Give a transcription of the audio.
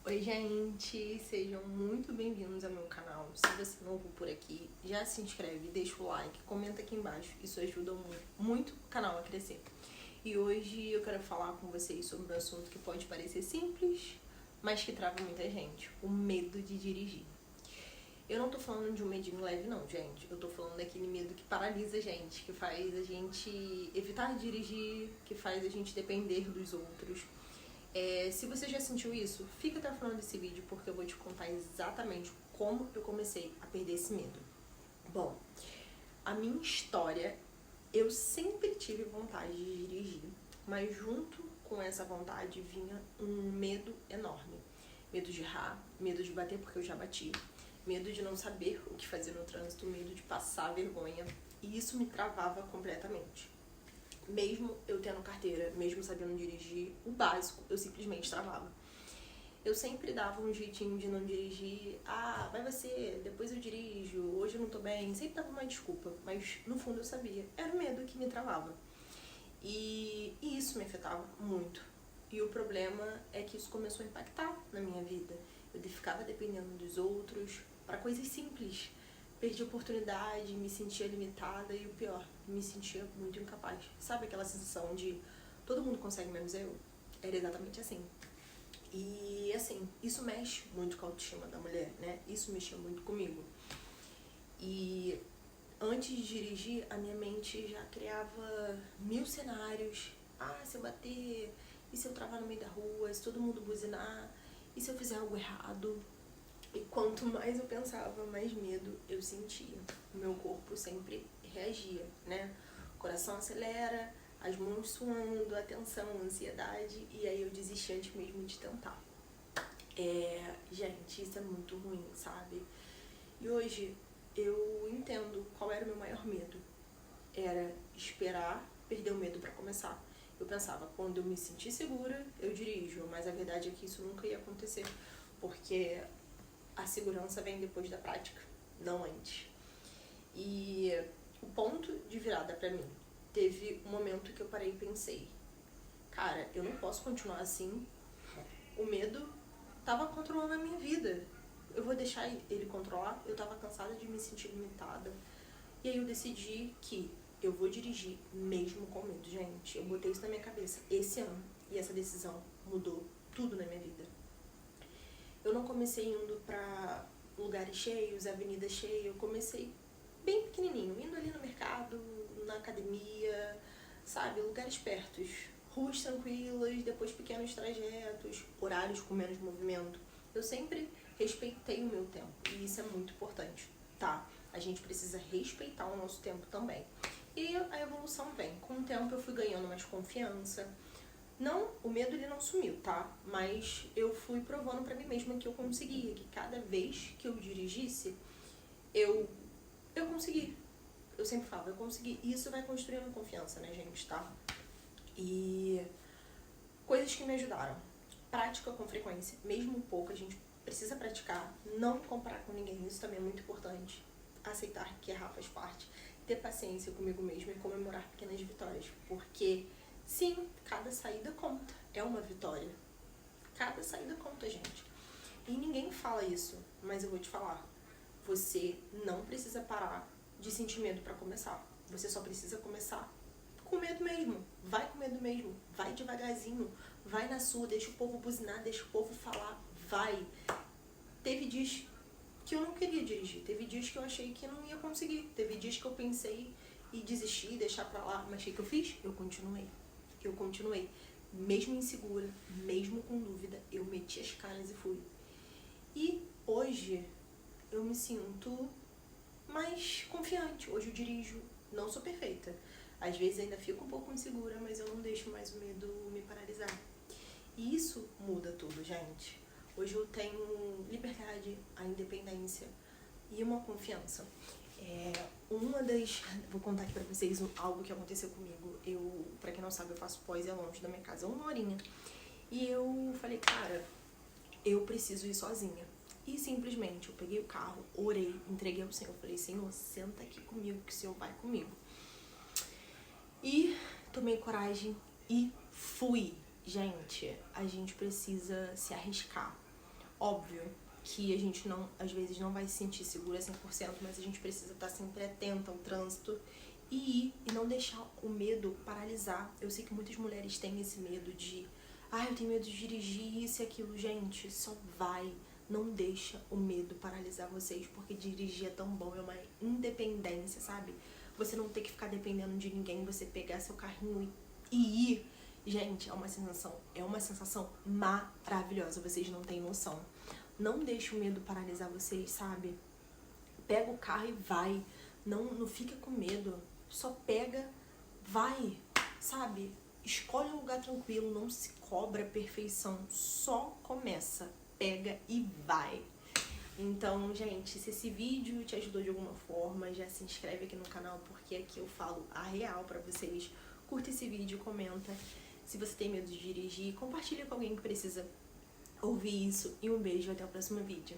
Oi gente, sejam muito bem-vindos ao meu canal. Se você é novo por aqui, já se inscreve, deixa o like, comenta aqui embaixo, isso ajuda muito o canal a crescer. E hoje eu quero falar com vocês sobre um assunto que pode parecer simples, mas que trava muita gente, o medo de dirigir. Eu não tô falando de um medinho leve não, gente, eu tô falando daquele medo que paralisa a gente, que faz a gente evitar dirigir, que faz a gente depender dos outros. Se você já sentiu isso, fica até o final desse vídeo porque eu vou te contar exatamente como eu comecei a perder esse medo. Bom, a minha história, eu sempre tive vontade de dirigir, mas junto com essa vontade vinha um medo enorme. Medo de errar, medo de bater porque eu já bati, medo de não saber o que fazer no trânsito, medo de passar vergonha, e isso me travava completamente. Mesmo eu tendo carteira, mesmo sabendo dirigir o básico, eu simplesmente travava. Eu sempre dava um jeitinho de não dirigir. Ah, vai você, depois eu dirijo, hoje eu não tô bem. Sempre dava uma desculpa, mas no fundo eu sabia. Era o medo que me travava. E isso me afetava muito. E o problema é que isso começou a impactar na minha vida. Eu ficava dependendo dos outros para coisas simples. Perdi a oportunidade, me sentia limitada e o pior, me sentia muito incapaz. Sabe aquela sensação de todo mundo consegue menos eu? Era exatamente assim. E assim, isso mexe muito com a autoestima da mulher, né? Isso mexia muito comigo. E antes de dirigir, a minha mente já criava 1000 cenários. Ah, se eu bater, e se eu travar no meio da rua, se todo mundo buzinar, e se eu fizer algo errado? E quanto mais eu pensava, mais medo eu sentia. O meu corpo sempre reagia, né? O coração acelera, as mãos suando, a tensão, a ansiedade, e aí eu desisti antes mesmo de tentar. Gente, isso é muito ruim, sabe? E hoje eu entendo qual era o meu maior medo. Era esperar perder o medo para começar. Eu pensava, quando eu me sentir segura, eu dirijo, mas a verdade é que isso nunca ia acontecer, porque a segurança vem depois da prática, não antes. E o ponto de virada pra mim, teve um momento que eu parei e pensei, cara, eu não posso continuar assim, o medo tava controlando a minha vida, eu vou deixar ele controlar? Eu tava cansada de me sentir limitada, e aí eu decidi que eu vou dirigir mesmo com medo, gente. Eu botei isso na minha cabeça esse ano, e essa decisão mudou tudo na minha vida. Eu não comecei indo pra lugares cheios, avenidas cheias, eu comecei bem pequenininho, indo ali no mercado, na academia, sabe, lugares pertos, ruas tranquilas, depois pequenos trajetos, horários com menos movimento. Eu sempre respeitei o meu tempo e isso é muito importante, tá? A gente precisa respeitar o nosso tempo também. E a evolução vem. Com o tempo eu fui ganhando mais confiança. Não, o medo ele não sumiu, tá? Mas eu fui provando pra mim mesma que eu conseguia, que cada vez que eu dirigisse, eu consegui. Eu sempre falo, eu consegui. E isso vai construindo confiança, né, gente, tá? E coisas que me ajudaram. Prática com frequência, mesmo pouco, a gente precisa praticar. Não comparar com ninguém, isso também é muito importante. Aceitar que errar faz parte. Ter paciência comigo mesma e comemorar pequenas vitórias. Porque, sim, cada saída conta. É uma vitória. Cada saída conta, gente. E ninguém fala isso, mas eu vou te falar. Você não precisa parar de sentir medo pra começar. Você só precisa começar com medo mesmo. Vai com medo mesmo. Vai devagarzinho. Vai na sua. Deixa o povo buzinar, deixa o povo falar. Vai. Teve dias que eu não queria dirigir. Teve dias que eu achei que não ia conseguir. Teve dias que eu pensei e desisti, deixar pra lá. Mas o que eu fiz? Eu continuei. Eu continuei. Mesmo insegura, mesmo com dúvida, eu meti as caras e fui. E hoje eu me sinto mais confiante. Hoje eu dirijo, não sou perfeita. Às vezes ainda fico um pouco insegura, mas eu não deixo mais o medo me paralisar. E isso muda tudo, gente. Hoje eu tenho liberdade, a independência e uma confiança. Vou contar aqui pra vocês algo que aconteceu comigo. Pra quem não sabe, eu faço pós e é longe da minha casa, 1 horinha. E eu falei, cara, eu preciso ir sozinha. E simplesmente eu peguei o carro, orei, entreguei ao Senhor. Falei, Senhor, senta aqui comigo, que o Senhor vai comigo. E tomei coragem e fui. Gente, a gente precisa se arriscar. Óbvio que a gente não, às vezes não vai se sentir segura 100%, mas a gente precisa estar sempre atenta ao trânsito e ir e não deixar o medo paralisar. Eu sei que muitas mulheres têm esse medo de, eu tenho medo de dirigir isso e aquilo. Gente, só vai. Não deixa o medo paralisar vocês, porque dirigir é tão bom, é uma independência, sabe? Você não ter que ficar dependendo de ninguém, você pegar seu carrinho e ir. Gente, é uma sensação maravilhosa, vocês não têm noção. Não deixe o medo paralisar vocês, sabe? Pega o carro e vai. Não fica com medo. Só pega, vai, sabe? Escolhe um lugar tranquilo, não se cobra a perfeição. Só começa, pega e vai. Então, gente, se esse vídeo te ajudou de alguma forma, já se inscreve aqui no canal, porque aqui eu falo a real pra vocês. Curta esse vídeo, comenta. Se você tem medo de dirigir, compartilha com alguém que precisa ouvir isso. E um beijo, até o próximo vídeo.